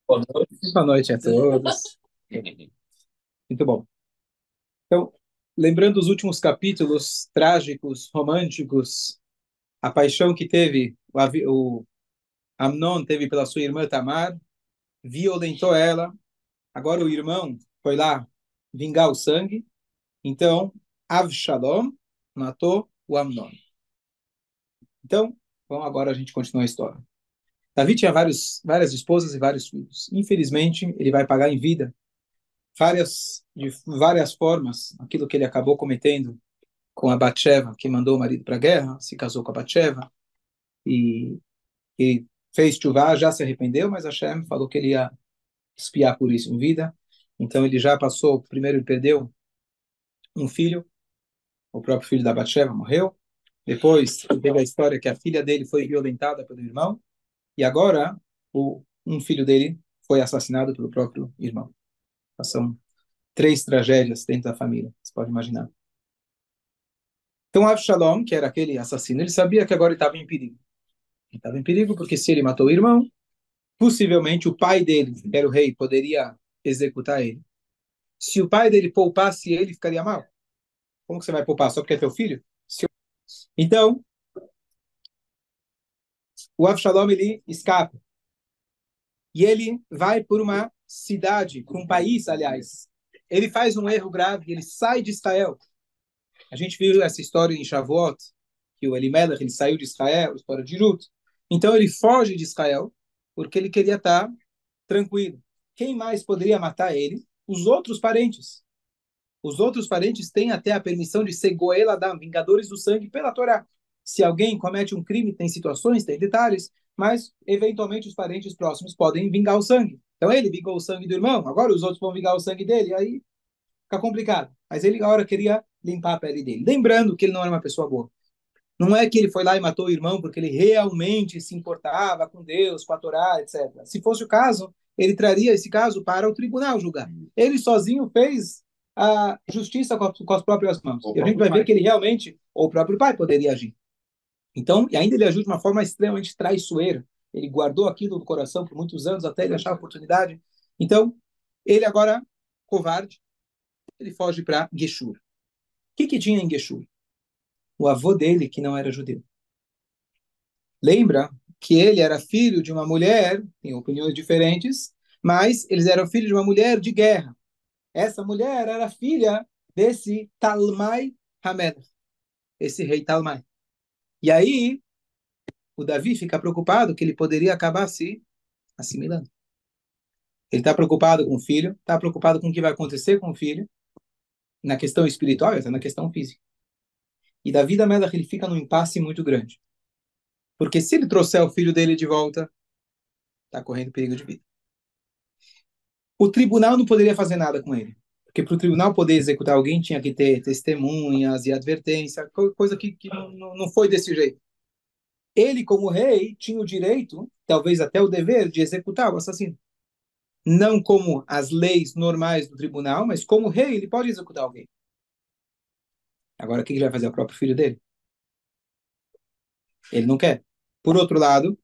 Boa noite a todos. Muito bom. Então, lembrando os últimos capítulos trágicos, românticos, a paixão que teve o Amnon teve pela sua irmã Tamar, violentou ela. Agora o irmão foi lá vingar o sangue. Então, Avshalom matou o Amnon. Então, vamos agora a gente continua a história. Davi tinha várias esposas e vários filhos. Infelizmente, ele vai pagar em vida de várias formas aquilo que ele acabou cometendo com a Batsheva, que mandou o marido para a guerra, se casou com a Batsheva e, e fez chuvá, já se arrependeu, mas Hashem falou que ele ia espiar por isso em vida. Então ele já passou, primeiro ele perdeu um filho, o próprio filho da Batsheva morreu. Depois teve a história que a filha dele foi violentada pelo irmão e agora um filho dele foi assassinado pelo próprio irmão. São três tragédias dentro da família, você pode imaginar. Então Avshalom, que era aquele assassino, ele sabia que agora ele estava em perigo. Ele estava em perigo porque se ele matou o irmão, possivelmente o pai dele, que era o rei, poderia executar ele. Se o pai dele poupasse ele, ficaria mal. Como que você vai poupar? Só porque é teu filho? Então, o Avshalom, ele escapa. E ele vai por uma cidade, por um país, aliás. Ele faz um erro grave, ele sai de Israel. A gente viu essa história em Shavuot, que o Elimelech, ele saiu de Israel, a história de Ruth. Então ele foge de Israel, porque ele queria estar tranquilo. Quem mais poderia matar ele? Os outros parentes. Os outros parentes têm até a permissão de ser Goel Adam, vingadores do sangue, pela Torá. Se alguém comete um crime, tem situações, tem detalhes, mas eventualmente os parentes próximos podem vingar o sangue. Então ele vingou o sangue do irmão, agora os outros vão vingar o sangue dele, aí fica complicado. Mas ele agora queria limpar a pele dele. Lembrando que ele não era uma pessoa boa. Não é que ele foi lá e matou o irmão porque ele realmente se importava com Deus, com a Torá, etc. Se fosse o caso, ele traria esse caso para o tribunal julgar. Ele sozinho fez a justiça com as próprias mãos. E a gente vai ver que ele realmente, ou o próprio pai, poderia agir. Então, e ainda ele agiu de uma forma extremamente traiçoeira. Ele guardou aquilo no coração por muitos anos até ele achar a oportunidade. Então, ele agora, covarde, ele foge para Geshur. O que tinha em Geshur? O avô dele, que não era judeu. Lembra que ele era filho de uma mulher, tem opiniões diferentes, mas eles eram filhos de uma mulher de guerra. Essa mulher era filha desse Talmai Hamed, esse rei Talmai. E aí o Davi fica preocupado que ele poderia acabar se assimilando. Ele está preocupado com o filho, está preocupado com o que vai acontecer com o filho, na questão espiritual e até na questão física. E Davi da Melach, ele fica num impasse muito grande. Porque se ele trouxer o filho dele de volta, está correndo perigo de vida. O tribunal não poderia fazer nada com ele. Porque para o tribunal poder executar alguém, tinha que ter testemunhas e advertência, coisa que não foi desse jeito. Ele, como rei, tinha o direito, talvez até o dever, de executar o assassino. Não como as leis normais do tribunal, mas como rei, ele pode executar alguém. Agora, o que ele vai fazer ao próprio filho dele? Ele não quer. Por outro lado,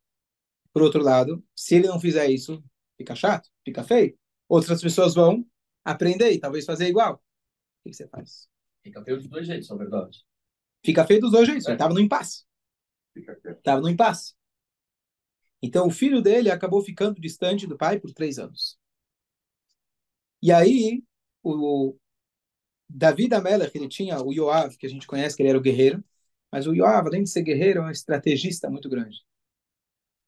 se ele não fizer isso, fica chato, fica feio. Outras pessoas vão aprender e talvez fazer igual. O que você faz? Fica feio dos dois jeitos, na verdade. Fica feio dos dois jeitos. Ele estava no impasse. Estava no impasse. Então, o filho dele acabou ficando distante do pai por 3 anos. E aí, o Davi da Melech, ele tinha o Yoav, que a gente conhece, que ele era o guerreiro. Mas o Yoav, além de ser guerreiro, é um estrategista muito grande.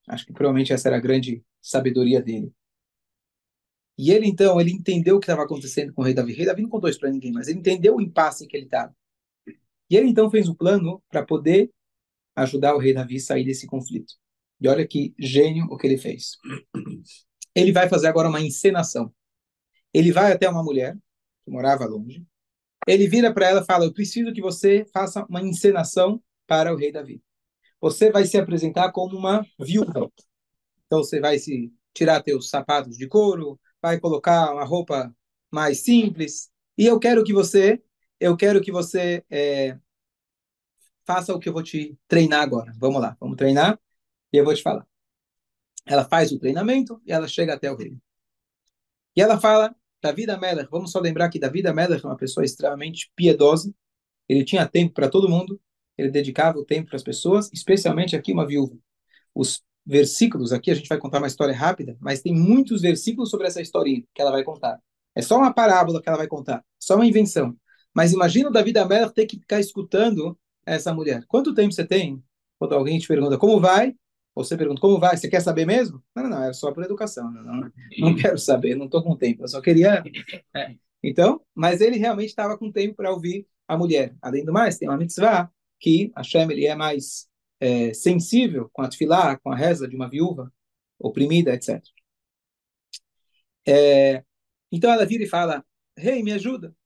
Acho que provavelmente essa era a grande sabedoria dele. E ele, então, ele entendeu o que estava acontecendo com o rei Davi. O rei Davi não contou isso para ninguém, mas ele entendeu o impasse em que ele estava. E ele, então, fez um plano para poder ajudar o rei Davi a sair desse conflito. E olha que gênio o que ele fez. Ele vai fazer agora uma encenação. Ele vai até uma mulher que morava longe. Ele vira para ela e fala: Eu preciso que você faça uma encenação para o rei Davi. Você vai se apresentar como uma viúva. Então você vai se tirar teus sapatos de couro, vai colocar uma roupa mais simples. E eu quero que você faça o que eu vou te treinar agora. Vamos lá, vamos treinar e eu vou te falar. Ela faz o treinamento e ela chega até o rei. E ela fala, David Amelech, vamos só lembrar que David Amelech é uma pessoa extremamente piedosa, ele tinha tempo para todo mundo, ele dedicava o tempo para as pessoas, especialmente aqui uma viúva. Os versículos, aqui a gente vai contar uma história rápida, mas tem muitos versículos sobre essa historinha que ela vai contar. É só uma parábola que ela vai contar, só uma invenção. Mas imagina o David Amelech ter que ficar escutando essa mulher. Quanto tempo você tem? Quando alguém te pergunta como vai, você pergunta como vai, você quer saber mesmo? Não, não, não, é só por educação. Não, não, não quero saber, não estou com tempo, eu só queria. É. Então, mas ele realmente estava com tempo para ouvir a mulher. Além do mais, tem uma mitzvah que Hashem ele é mais sensível com a tefilá, com a reza de uma viúva oprimida, etc. É, então ela vira e fala: Rei, me ajuda.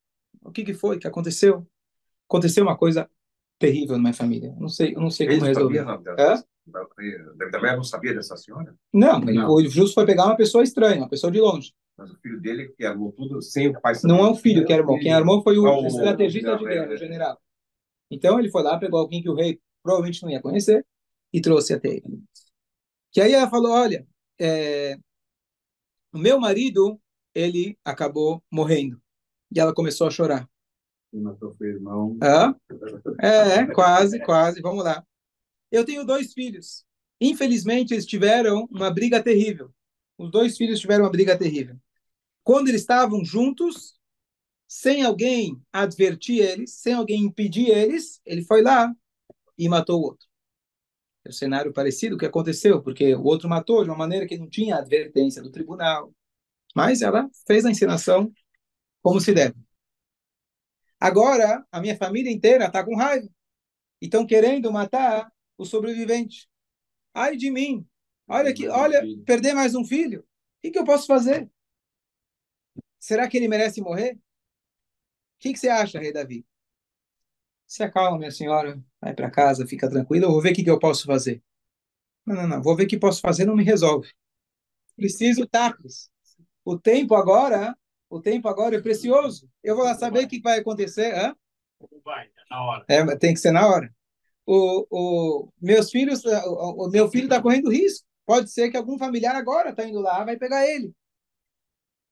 O que foi? O que aconteceu? Aconteceu uma coisa terrível na minha família. Eu não sei Ele como não resolver. sabia, não, Hã? David Amelech não sabia dessa senhora? Não, Não. o justo foi pegar uma pessoa estranha, uma pessoa de longe. Mas o filho dele que armou tudo sem o pai Não saber. é o filho que armou. Quem armou foi o estrategista não, de guerra, o general. Então ele foi lá, pegou alguém que o rei provavelmente não ia conhecer e trouxe até ele. Que aí ela falou: olha, o meu marido, ele acabou morrendo. E ela começou a chorar. E matou seu irmão. Ah, quase, quase. Vamos lá. Eu tenho 2 filhos. Infelizmente, eles tiveram uma briga terrível. Os 2 filhos tiveram uma briga terrível. Quando eles estavam juntos, sem alguém advertir eles, sem alguém impedir eles, ele foi lá e matou o outro. É um cenário parecido que aconteceu, porque o outro matou de uma maneira que não tinha advertência do tribunal. Mas ela fez a encenação como se deve. Agora, a minha família inteira está com raiva. E estão querendo matar o sobrevivente. Ai de mim. Olha aqui, olha, perder mais um filho. O que eu posso fazer? Será que ele merece morrer? O que você acha, rei Davi? Se acalma, minha senhora. Vai para casa, fica tranquila. Eu vou ver o que eu posso fazer. Não, não, não. Vou ver o que posso fazer, não me resolve. Preciso tacos. O tempo agora, o tempo agora é precioso. Eu vou lá saber o que vai acontecer. Hã? Vai, na hora. Tem que ser na hora. Meus filhos, o meu filho está correndo risco. Pode ser que algum familiar agora está indo lá, vai pegar ele.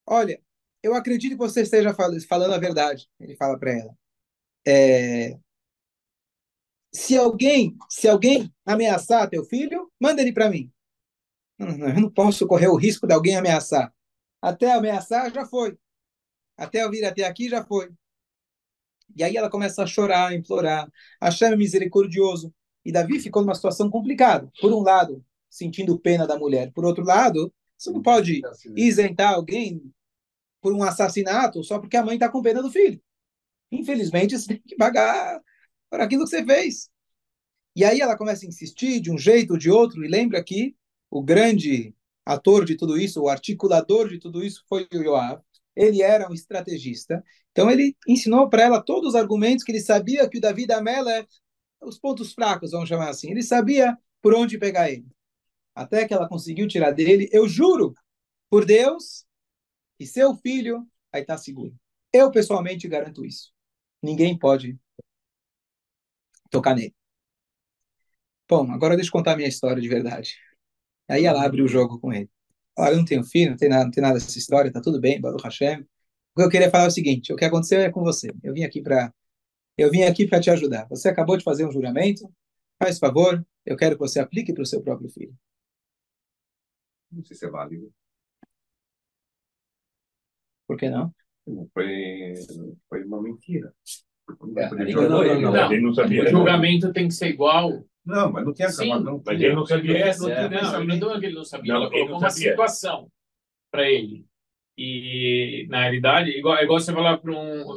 Olha, eu acredito que você esteja falando a verdade. Ele fala para ela. Se alguém ameaçar teu filho, manda ele para mim. Não, não, eu não posso correr o risco de alguém ameaçar. Até ameaçar já foi. Até eu vir até aqui já foi. E aí ela começa a chorar, a implorar. Hashem é misericordioso. E Davi ficou numa situação complicada. Por um lado, sentindo pena da mulher. Por outro lado, você não pode isentar alguém por um assassinato só porque a mãe está com pena do filho. Infelizmente, você tem que pagar por aquilo que você fez. E aí ela começa a insistir de um jeito ou de outro. E lembra que o grande ator de tudo isso, o articulador de tudo isso, foi o Yoav. Ele era um estrategista. Então ele ensinou para ela todos os argumentos que ele sabia que o Davi da Mela, os pontos fracos, vamos chamar assim. Ele sabia por onde pegar ele. Até que ela conseguiu tirar dele. Eu juro por Deus que seu filho vai estar seguro. Eu pessoalmente garanto isso. Ninguém pode tocar nele. Bom, agora deixa eu contar a minha história de verdade. Aí ela abre o jogo com ele. Olha, eu não tenho filho, não tem nada dessa história, tá tudo bem, Baruch Hashem. O que eu queria falar é o seguinte: o que aconteceu é com você. Eu vim aqui para te ajudar. Você acabou de fazer um juramento. Faz favor, eu quero que você aplique para o seu próprio filho. Não sei se é válido. Por que não? Foi uma mentira. Não, ele não sabia. O julgamento tem que ser igual. Não, mas não tinha Sim, mas ele não sabia. Não, ele não sabia. Ela colocou uma situação para ele. E, na realidade, igual você falar para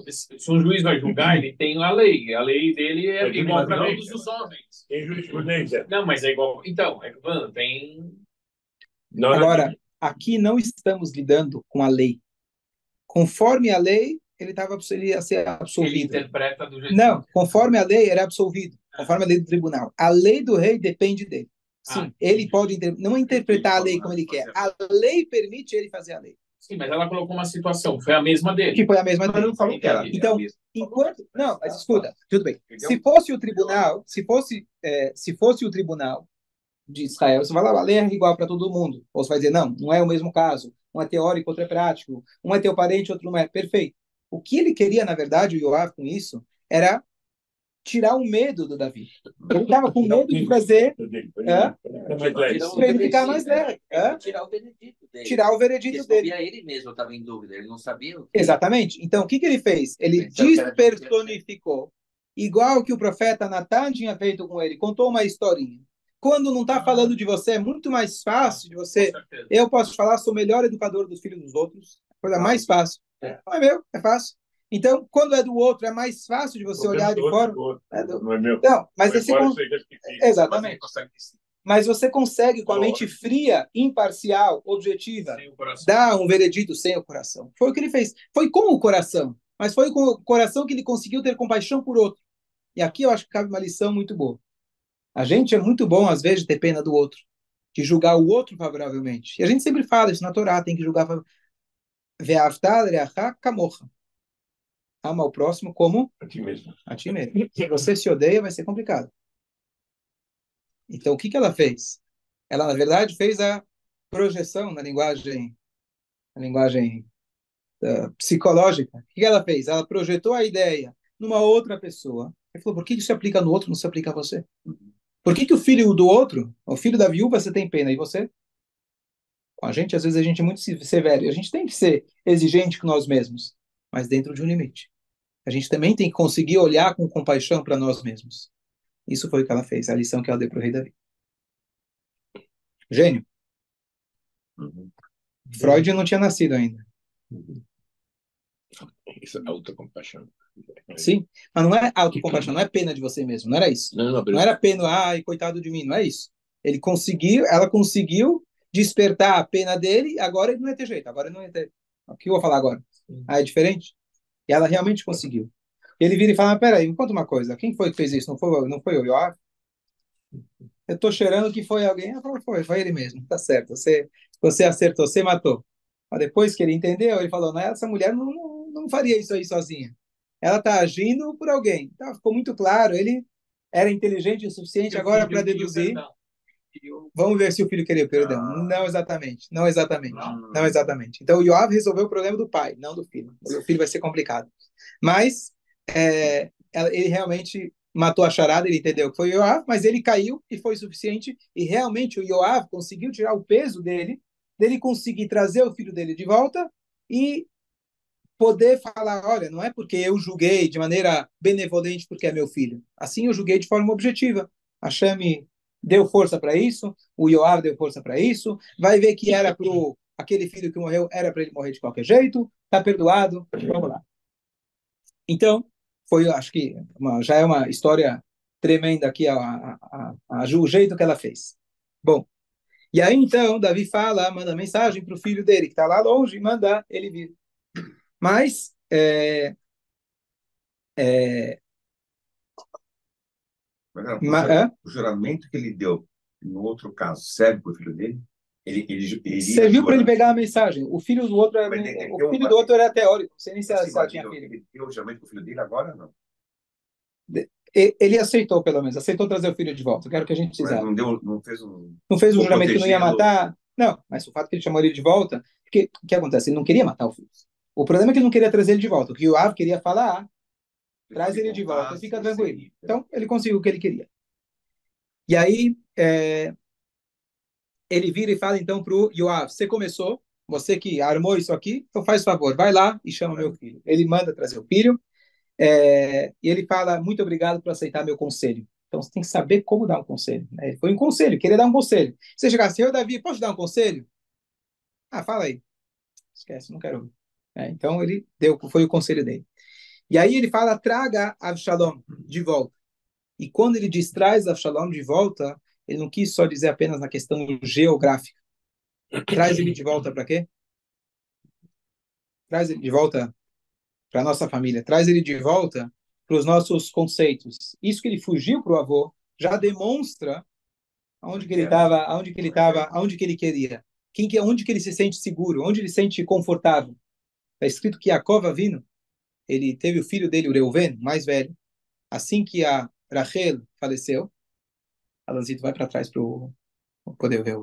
se um juiz vai julgar, ele tem a lei. A lei dele é igual para todos os homens. Tem jurisprudência. Não, mas é igual. Então, mano, tem. Agora, aqui não estamos lidando com a lei. Conforme a lei, ele ia ser absolvido. Ele interpreta do jeito. Não, conforme a lei, ele é absolvido. Conforme a lei do tribunal. A lei do rei depende dele. Sim, ele pode não interpretar a lei como ele quer. A lei permite ele fazer a lei. Sim, mas ela colocou uma situação. Foi a mesma dele. Que foi a mesma dele. Não falou que era. Então, enquanto... Não, mas escuta, tudo bem. Se fosse o tribunal, se fosse o tribunal de Israel, você vai lá, a lei é igual para todo mundo. Ou você vai dizer, não, não é o mesmo caso. Um é teórico, outro é prático. Um é teu parente, outro não é. Perfeito. O que ele queria, na verdade, o Yoav, com isso, era tirar o medo do Davi. Ele estava com medo de fazer para ele ficar mais leve. Tirar o veredito dele. Tirar o veredito dele. Ele mesmo estava em dúvida, ele não sabia o que... Exatamente. Então, o que ele fez? Ele despersonificou, igual que o profeta Natan tinha feito com ele. Contou uma historinha. Quando não está falando de você, é muito mais fácil de você. Eu posso falar, sou o melhor educador dos filhos dos outros. Coisa mais fácil. Não é meu, é fácil. Então, quando é do outro, é mais fácil de você olhar de fora. Não é meu. Não, mas esse exatamente. Mas você consegue, com a mente fria, imparcial, objetiva, dar um veredito sem o coração. Foi o que ele fez. Foi com o coração, mas foi com o coração que ele conseguiu ter compaixão por outro. E aqui eu acho que cabe uma lição muito boa. A gente é muito bom, às vezes, de ter pena do outro, de julgar o outro favoravelmente. E a gente sempre fala isso na Torá, tem que julgar Ve'avta l'reacha kamocha. Ama o próximo como A ti mesmo. a ti mesmo. Se você se odeia, vai ser complicado. Então, o que ela fez? Ela, na verdade, fez a projeção na linguagem psicológica. O que ela fez? Ela projetou a ideia numa outra pessoa. Ele falou, por que isso se aplica no outro, não se aplica a você? Por que o filho do outro, o filho da viúva, você tem pena, e você? Com a gente, às vezes, a gente é muito severo. A gente tem que ser exigente com nós mesmos, mas dentro de um limite. A gente também tem que conseguir olhar com compaixão para nós mesmos. Isso foi o que ela fez, a lição que ela deu para o rei Davi. Gênio. Freud não tinha nascido ainda. Isso é autocompaixão. Sim, mas não é autocompaixão, não é pena de você mesmo, não era isso. Não era pena, ai, coitado de mim, não é isso. Ela conseguiu despertar a pena dele, agora ele não ia ter jeito, agora ele não ia ter. O que eu vou falar agora? Ah, é diferente? E ela realmente conseguiu. Ele vira e fala, peraí, me conta uma coisa, quem foi que fez isso? Não foi o Yoav? Eu tô cheirando que foi alguém. Ela falou, foi ele mesmo, tá certo, você acertou, você matou. Mas depois que ele entendeu, ele falou, não, essa mulher não faria isso aí sozinha. Ela está agindo por alguém. Então, ficou muito claro, ele era inteligente o suficiente agora para deduzir. Vamos ver se o filho queria perdão. Não exatamente, não exatamente, não exatamente. Então, o Yoav resolveu o problema do pai, não do filho. O filho vai ser complicado. Mas ele realmente matou a charada, ele entendeu que foi o Yoav, mas ele caiu e foi suficiente. E realmente o Yoav conseguiu tirar o peso dele conseguir trazer o filho dele de volta e poder falar, olha, não é porque eu julguei de maneira benevolente porque é meu filho. Assim eu julguei de forma objetiva. A Hashem deu força para isso, o Yoav deu força para isso, vai ver que era para aquele filho que morreu, era para ele morrer de qualquer jeito, tá perdoado, vamos lá. Então, acho que já é uma história tremenda aqui, o jeito que ela fez. Bom, e aí então, Davi manda mensagem para o filho dele, que está lá longe, e manda ele vir. Mas, o juramento que ele deu no outro caso serve para o filho dele? Ele serviu para ele pegar a mensagem. O filho do outro era teórico. Não sei nem se ela tinha filho. Ele deu o juramento para o filho dele agora, não? Ele aceitou, pelo menos. Aceitou trazer o filho de volta. Eu quero que a gente saiba. Não fez um juramento que não ia matar. Não, mas o fato que ele chamou ele de volta... Porque o que acontece? Ele não queria matar o filho. O problema é que ele não queria trazer ele de volta. O que o Yoav queria falar, traz ele de volta e fica tranquilo. Então, ele conseguiu o que ele queria. E aí, ele vira e fala então para o Yoav, você começou, você que armou isso aqui, então faz favor, vai lá e chama meu filho. Ele manda trazer o filho, e ele fala, muito obrigado por aceitar meu conselho. Então, você tem que saber como dar um conselho. Né? Foi um conselho, queria dar um conselho. Você chegar assim, eu, Davi, posso dar um conselho? Ah, fala aí. Esquece, não quero ouvir. Então, foi o conselho dele. E aí ele fala, traga Avshalom de volta. E quando ele diz traz Avshalom de volta, ele não quis só dizer apenas na questão geográfica. Traz ele de volta para quê? Traz ele de volta para a nossa família. Traz ele de volta para os nossos conceitos. Isso que ele fugiu para o avô já demonstra aonde que ele estava, aonde que ele queria. Onde que ele se sente seguro, onde ele se sente confortável. Está escrito que Yaakov Avinu, ele teve o filho dele, o Reuven, mais velho. Assim que a Rachel faleceu, Alanzito vai para trás para o Vou poder ver.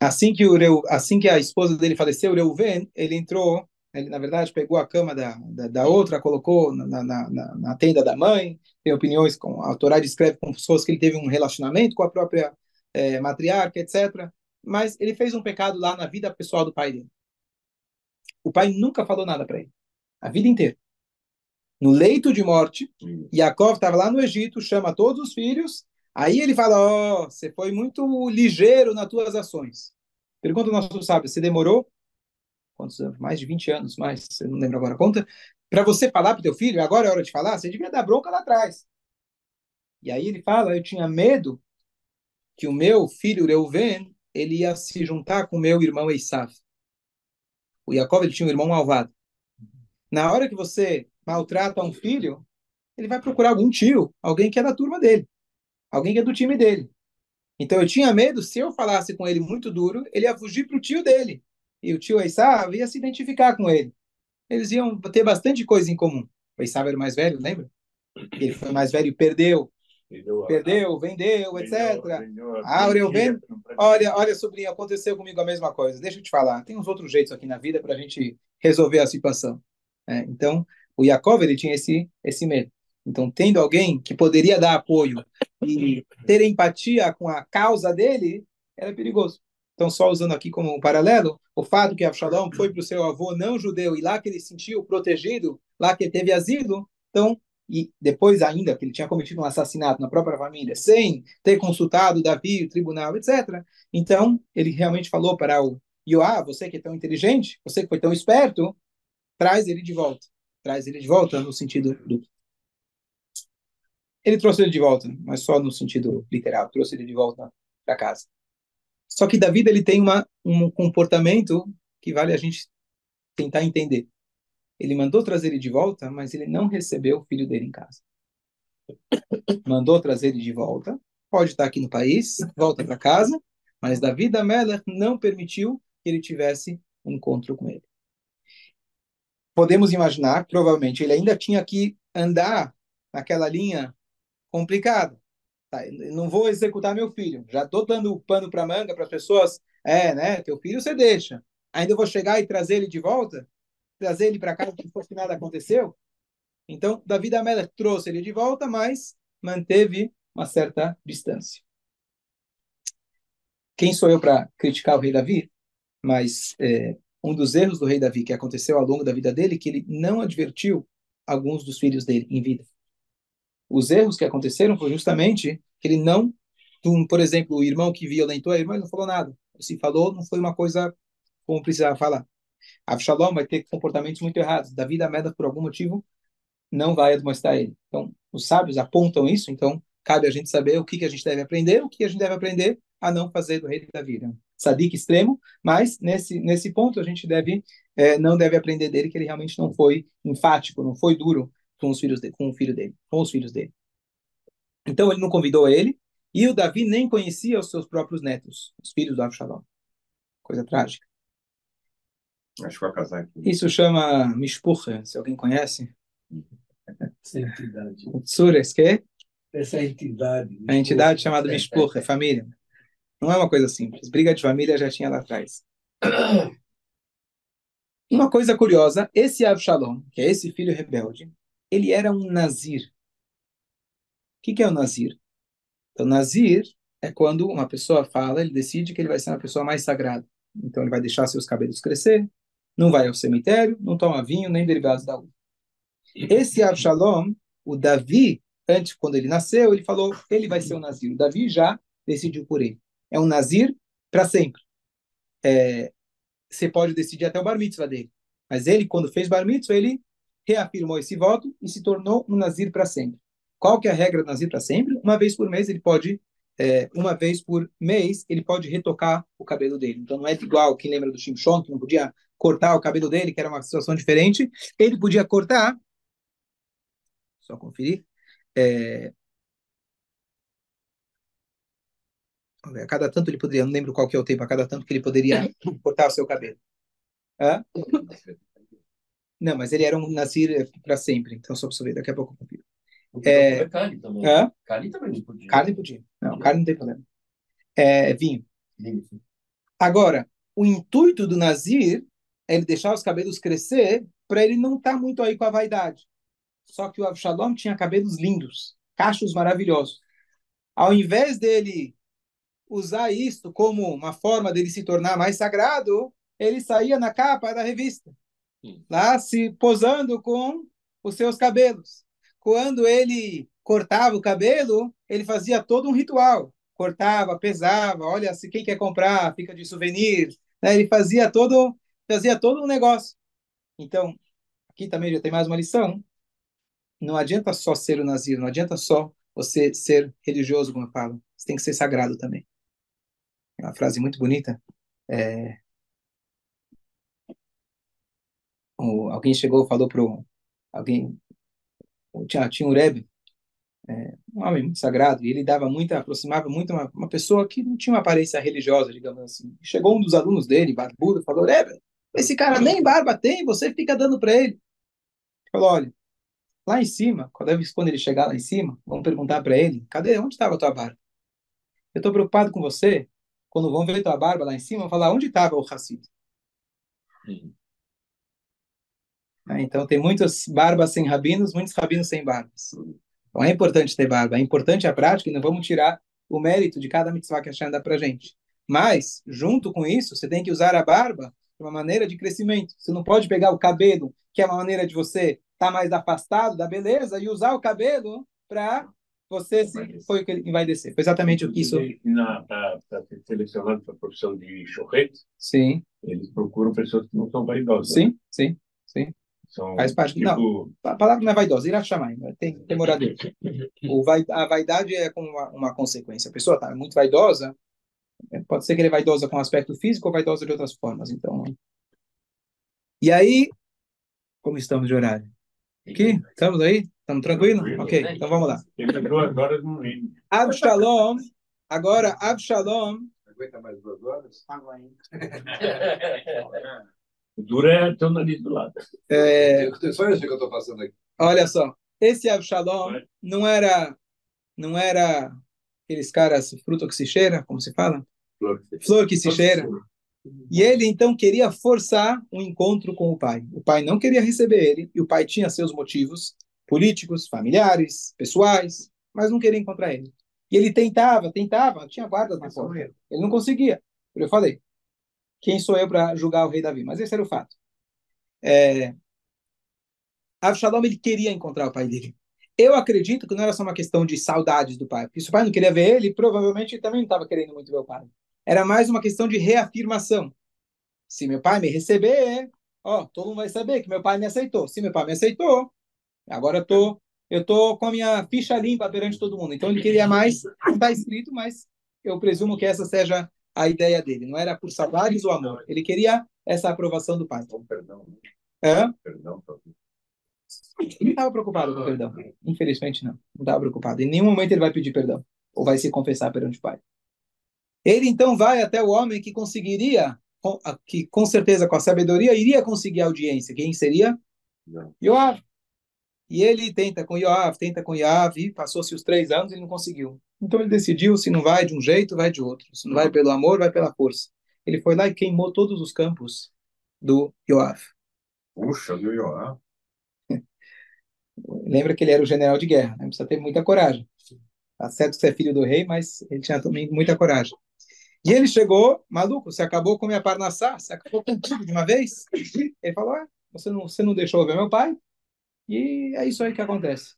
Assim que a esposa dele faleceu, Reuven, ele entrou, ele na verdade pegou a cama da outra, colocou na tenda da mãe. Tem opiniões, com a Torá descreve como pessoas que ele teve um relacionamento com a própria matriarca, etc. Mas ele fez um pecado lá na vida pessoal do pai dele. O pai nunca falou nada para ele, a vida inteira. No leito de morte, Yaakov estava lá no Egito, chama todos os filhos, aí ele fala, você foi muito ligeiro nas tuas ações. Pergunta ao nosso sábio, você demorou quantos anos? Mais de 20 anos, mais, você não lembra agora a conta, para você falar para o teu filho, agora é hora de falar, você devia dar bronca lá atrás. E aí ele fala, eu tinha medo que o meu filho Reuven, ele ia se juntar com o meu irmão Esav. O Yaakov, ele tinha um irmão malvado. Na hora que você maltrata um filho, ele vai procurar algum tio, alguém que é da turma dele, alguém que é do time dele. Então eu tinha medo, se eu falasse com ele muito duro, ele ia fugir para o tio dele. E o tio Esav ia se identificar com ele. Eles iam ter bastante coisa em comum. O Esav era o mais velho, lembra? Ele foi mais velho e perdeu, vendeu, etc. Ah, Reuven, olha, sobrinho, aconteceu comigo a mesma coisa. Deixa eu te falar, tem uns outros jeitos aqui na vida para a gente resolver a situação. Então, o Yaakov, ele tinha esse medo. Então, tendo alguém que poderia dar apoio e ter empatia com a causa dele, era perigoso. Então, só usando aqui como um paralelo, o fato que Absalão foi para o seu avô não judeu e lá que ele se sentiu protegido, lá que ele teve asilo, então, e depois ainda que ele tinha cometido um assassinato na própria família, sem ter consultado Davi, o tribunal, etc. Então, ele realmente falou para o Yoá, você que é tão inteligente, você que foi tão esperto, traz ele de volta. Traz ele de volta no sentido duplo. Ele trouxe ele de volta, mas só no sentido literal, trouxe ele de volta para casa. Só que Davi, ele tem um comportamento que vale a gente tentar entender. Ele mandou trazer ele de volta, mas ele não recebeu o filho dele em casa. Mandou trazer ele de volta, pode estar aqui no país, volta para casa, mas Davi da Melech não permitiu que ele tivesse um encontro com ele. Podemos imaginar, provavelmente, ele ainda tinha que andar naquela linha complicada. Tá, eu não vou executar meu filho, já estou dando pano para manga para as pessoas, né, teu filho você deixa. Ainda eu vou chegar e trazer ele de volta, trazer ele para casa como se fosse nada aconteceu. Então, Davi da Melech trouxe ele de volta, mas manteve uma certa distância. Quem sou eu para criticar o rei Davi? Mas um dos erros do rei Davi que aconteceu ao longo da vida dele, que ele não advertiu alguns dos filhos dele em vida. Os erros que aconteceram foi justamente que ele não, por exemplo, o irmão que violentou a irmã, ele não falou nada. Se falou, não foi uma coisa como precisava falar. Avshalom vai ter comportamentos muito errados. Davi da Meda, por algum motivo, não vai admoestar ele. Então, os sábios apontam isso, então cabe a gente saber o que a gente deve aprender, o que a gente deve aprender a não fazer do rei Davi. Né? Sadik extremo, mas nesse ponto a gente não deve aprender dele que ele realmente não foi enfático, não foi duro com os filhos dele, com os filhos dele. Então ele não convidou ele, e o Davi nem conhecia os seus próprios netos, os filhos do Avshalom. Coisa trágica. Acho que vai casar aqui. Isso chama Mishpucha, se alguém conhece. Essa entidade. Tsures, que? Essa entidade. A entidade chamada Mishpucha, família. Não é uma coisa simples. Briga de família já tinha lá atrás. Uma coisa curiosa, esse Avshalom, que é esse filho rebelde, ele era um nazir. O que é um nazir? Então, nazir é quando uma pessoa fala, ele decide que ele vai ser uma pessoa mais sagrada. Então, ele vai deixar seus cabelos crescer, não vai ao cemitério, não toma vinho, nem derivados da uva. Esse Avshalom, o Davi, antes, quando ele nasceu, ele falou, ele vai ser um nazir. O Davi já decidiu por ele. É um nazir para sempre. Você pode decidir até o bar mitzvah dele. Mas ele, quando fez bar mitzvah, ele reafirmou esse voto e se tornou um nazir para sempre. Qual que é a regra do nazir para sempre? Uma vez por mês ele pode, ele pode retocar o cabelo dele. Então não é igual quem lembra do Shimshon, que não podia cortar o cabelo dele, que era uma situação diferente. Ele podia cortar, só conferir, a cada tanto ele poderia, não lembro qual que é o tempo, a cada tanto que ele poderia cortar o seu cabelo. Hã? Não, mas ele era um nazir para sempre, então só para você ver, daqui a pouco eu confiro. Carne também. Hã? Carne também não podia. Carne podia. Não, carne não tem problema. É vinho. Agora, o intuito do Nazir é ele deixar os cabelos crescer para ele não estar muito aí com a vaidade. Só que o Avshalom tinha cabelos lindos, cachos maravilhosos. Ao invés dele usar isso como uma forma dele se tornar mais sagrado, ele saía na capa da revista, lá se posando com os seus cabelos. Quando ele cortava o cabelo, ele fazia todo um ritual. Cortava, pesava, olha, se quem quer comprar, fica de souvenir. Né? Ele fazia todo um negócio. Então, aqui também já tem mais uma lição. Não adianta só ser o Nazir, não adianta só você ser religioso, como eu falo. Você tem que ser sagrado também. É uma frase muito bonita. É, alguém chegou e falou para alguém, tinha um Rebbe, um homem muito sagrado, e ele aproximava muito uma pessoa que não tinha uma aparência religiosa, digamos assim. Chegou um dos alunos dele, barbudo, e falou: Rebbe, esse cara nem barba tem, você fica dando para ele. Ele falou: olha, lá em cima, quando ele chegar lá em cima, vamos perguntar para ele: cadê? Onde estava a tua barba? Eu estou preocupado com você. Quando vão ver tua barba lá em cima, vão falar: onde estava o Hassid? Então, tem muitas barbas sem rabinos, muitos rabinos sem barbas. Então, é importante ter barba, é importante a prática, e não vamos tirar o mérito de cada mitzvah que a Hashem dá para gente. Mas, junto com isso, você tem que usar a barba de uma maneira de crescimento. Você não pode pegar o cabelo, que é uma maneira de você estar mais afastado da beleza, e usar o cabelo para você se... Foi o que ele vai descer. Foi exatamente o que isso... Para ser selecionado para a profissão de chorrete, Sim. eles procuram pessoas que não são vaidosas. Sim, sim, sim. São, faz parte. tipo... Não, a palavra não é vaidosa, irá chamar, tem morador. A vaidade é como uma consequência. A pessoa está muito vaidosa, pode ser que ele é vaidosa com aspecto físico ou vaidosa de outras formas. Então, e aí, como estamos de horário? Aqui? Estamos aí? Estamos tranquilos? Ok, então vamos lá. Tem 2 horas no mínimo. Avshalom, agora Avshalom. Aguenta mais 2 horas? O duro é ter o nariz do lado. Só isso que eu estou passando aqui. Olha só, esse Avshalom não era aqueles caras, fruto que se cheira, como se fala? Flor que se cheira. E ele, então, queria forçar um encontro com o pai. O pai não queria receber ele, e o pai tinha seus motivos políticos, familiares, pessoais, mas não queria encontrar ele. E ele tentava, tinha guardas na porta. Ele não conseguia. Eu falei, quem sou eu para julgar o rei Davi? Mas esse era o fato. Avshalom, ele queria encontrar o pai dele. Eu acredito que não era só uma questão de saudades do pai, porque se o pai não queria ver ele, provavelmente também não estava querendo muito ver o pai. Era mais uma questão de reafirmação. Se meu pai me receber, todo mundo vai saber que meu pai me aceitou. Se meu pai me aceitou, agora eu tô com a minha ficha limpa perante todo mundo. Então ele queria mais, não está escrito, mas eu presumo que essa seja a ideia dele. Não era por saudades ou amor. Ele queria essa aprovação do pai. Perdão. Perdão. Ele não estava preocupado com perdão. Infelizmente, não. Não estava preocupado. Em nenhum momento ele vai pedir perdão. Ou vai se confessar perante o pai. Ele, então, vai até o homem que conseguiria, que com certeza, com a sabedoria, iria conseguir a audiência. Quem seria? Yoav. E ele tenta com Yoav, e passou-se os 3 anos e ele não conseguiu. Então ele decidiu, se não vai de um jeito, vai de outro. Se não vai pelo amor, vai pela força. Ele foi lá e queimou todos os campos do Yoav. Puxa, do Yoav. Lembra que ele era o general de guerra, né? Precisa ter muita coragem. Tá certo que você é filho do rei, mas ele tinha também muita coragem. E ele chegou, maluco, você acabou com a minha parnassá, você acabou com tudo de uma vez? Ele falou, você não deixou eu ver meu pai? E é isso aí que acontece.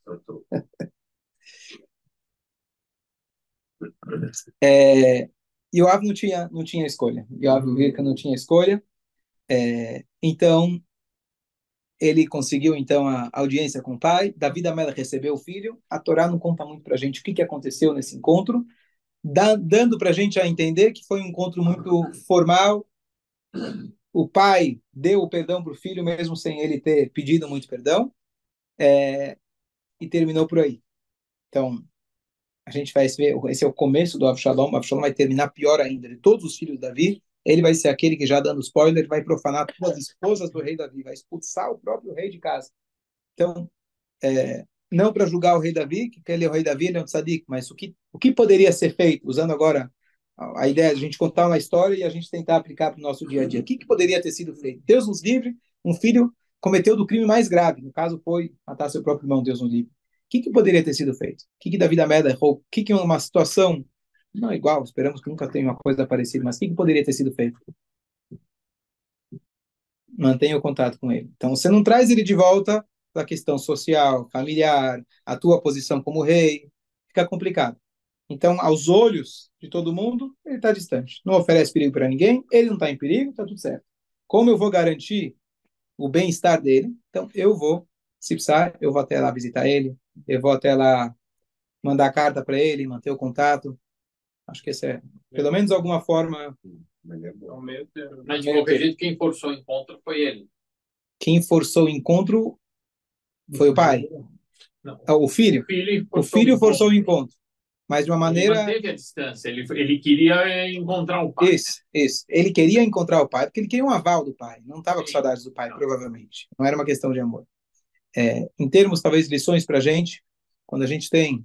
Yoav não tinha escolha. Yoav viu que não tinha escolha. Então, ele conseguiu, então, a audiência com o pai. Davi da Mela recebeu o filho. A Torá não conta muito para a gente o que aconteceu nesse encontro, dando para a gente a entender que foi um encontro muito formal. O pai deu o perdão para o filho, mesmo sem ele ter pedido muito perdão, e terminou por aí. Então, a gente vai ver, esse é o começo do Avshalom. O Avshalom vai terminar pior ainda. De todos os filhos de Davi, ele vai ser aquele que, já dando spoiler, vai profanar todas as esposas do rei Davi, vai expulsar o próprio rei de casa. Então, não para julgar o rei Davi, que ele é o rei Davi, ele é um tzadik, mas o que poderia ser feito, usando agora a ideia de a gente contar uma história e a gente tentar aplicar para o nosso dia a dia. O que poderia ter sido feito? Deus nos livre, um filho cometeu do crime mais grave, no caso foi matar seu próprio irmão, Deus nos livre. O que poderia ter sido feito? O que Davi da Meda errou? O que uma situação, não igual, esperamos que nunca tenha uma coisa parecida, mas o que poderia ter sido feito? Mantenha o contato com ele. Então, você não traz ele de volta para a questão social, familiar, a tua posição como rei, fica complicado. Então, aos olhos de todo mundo, ele está distante. Não oferece perigo para ninguém, ele não está em perigo, está tudo certo. Como eu vou garantir o bem-estar dele? Então, eu vou, se precisar, eu vou até lá visitar ele, eu vou até lá mandar carta para ele, manter o contato. Acho que esse é, pelo menos, alguma forma. Mas, de qualquer jeito, quem forçou o encontro foi ele. Quem forçou o encontro foi o pai. Não. O filho. O filho forçou o encontro. Mas de uma maneira. Ele manteve a distância. Ele queria encontrar o pai. Isso. Ele queria encontrar o pai, porque ele queria um aval do pai. Não estava com saudades do pai, provavelmente. Não era uma questão de amor. Em termos, talvez, lições para a gente, quando a gente tem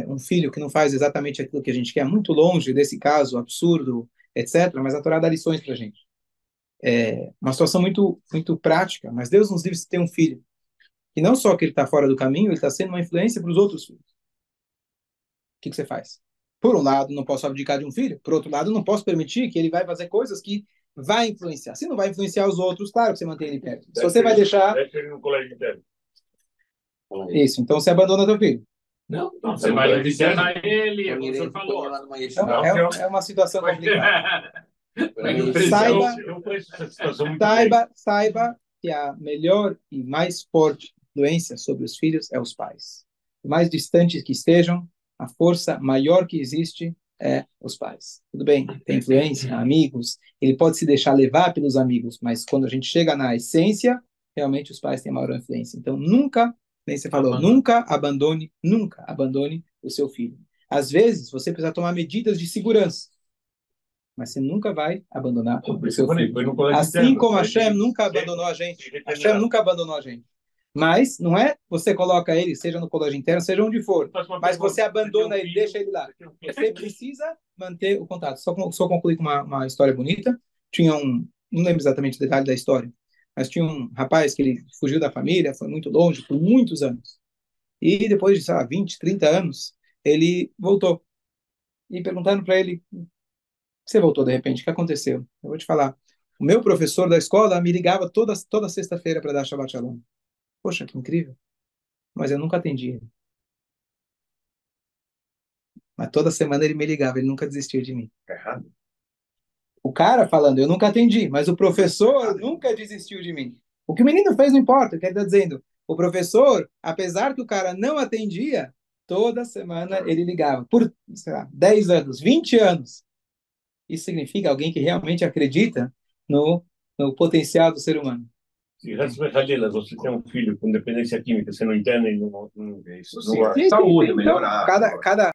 um filho que não faz exatamente aquilo que a gente quer, muito longe desse caso absurdo, etc., mas a Torá dá lições para a gente. Uma situação muito, muito prática, mas Deus nos livre de ter um filho. E não só que ele está fora do caminho, ele está sendo uma influência para os outros filhos. O que você faz? Por um lado, não posso abdicar de um filho. Por outro lado, não posso permitir que ele vai fazer coisas que vai influenciar. Se não vai influenciar os outros, claro que você mantém ele perto. Se você vai deixar... Deixa ele no colégio interno. Isso, então você abandona teu filho. Não, você vai adicionar ele, é o que o senhor falou. Então, é uma situação complicada. Saiba que a melhor e mais forte influência sobre os filhos é os pais. Por mais distantes que estejam, a força maior que existe é os pais. Tudo bem, tem influência, amigos, ele pode se deixar levar pelos amigos, mas quando a gente chega na essência, realmente os pais têm a maior influência. Então, nunca, nem você falou, nunca abandone o seu filho. Às vezes, você precisa tomar medidas de segurança, mas você nunca vai abandonar o seu filho. Assim como Hashem nunca abandonou a gente. Hashem nunca abandonou a gente. Mas não é você coloca ele, seja no colégio interno, seja onde for, mas você abandona ele, deixa ele lá. Você precisa manter o contato. Só concluir com uma história bonita. Tinha não lembro exatamente o detalhe da história, mas tinha um rapaz que ele fugiu da família, foi muito longe, por muitos anos. E depois de, sei lá, 20, 30 anos, ele voltou. E perguntaram para ele, você voltou de repente, o que aconteceu? Eu vou te falar. O meu professor da escola me ligava toda sexta-feira para dar Shabbat Shalom. Poxa, que incrível. Mas eu nunca atendi ele. Mas toda semana ele me ligava, ele nunca desistiu de mim. Errado. O cara falando, eu nunca atendi, mas o professor nunca desistiu de mim. O que o menino fez não importa, o que ele está dizendo. O professor, apesar que o cara não atendia, toda semana ele ligava. Por, sei lá, 10 anos, 20 anos. Isso significa alguém que realmente acredita no potencial do ser humano. Se você tem um filho com dependência química, você não interna e não Isso não sim, vai. saúde, Então, melhorar. cada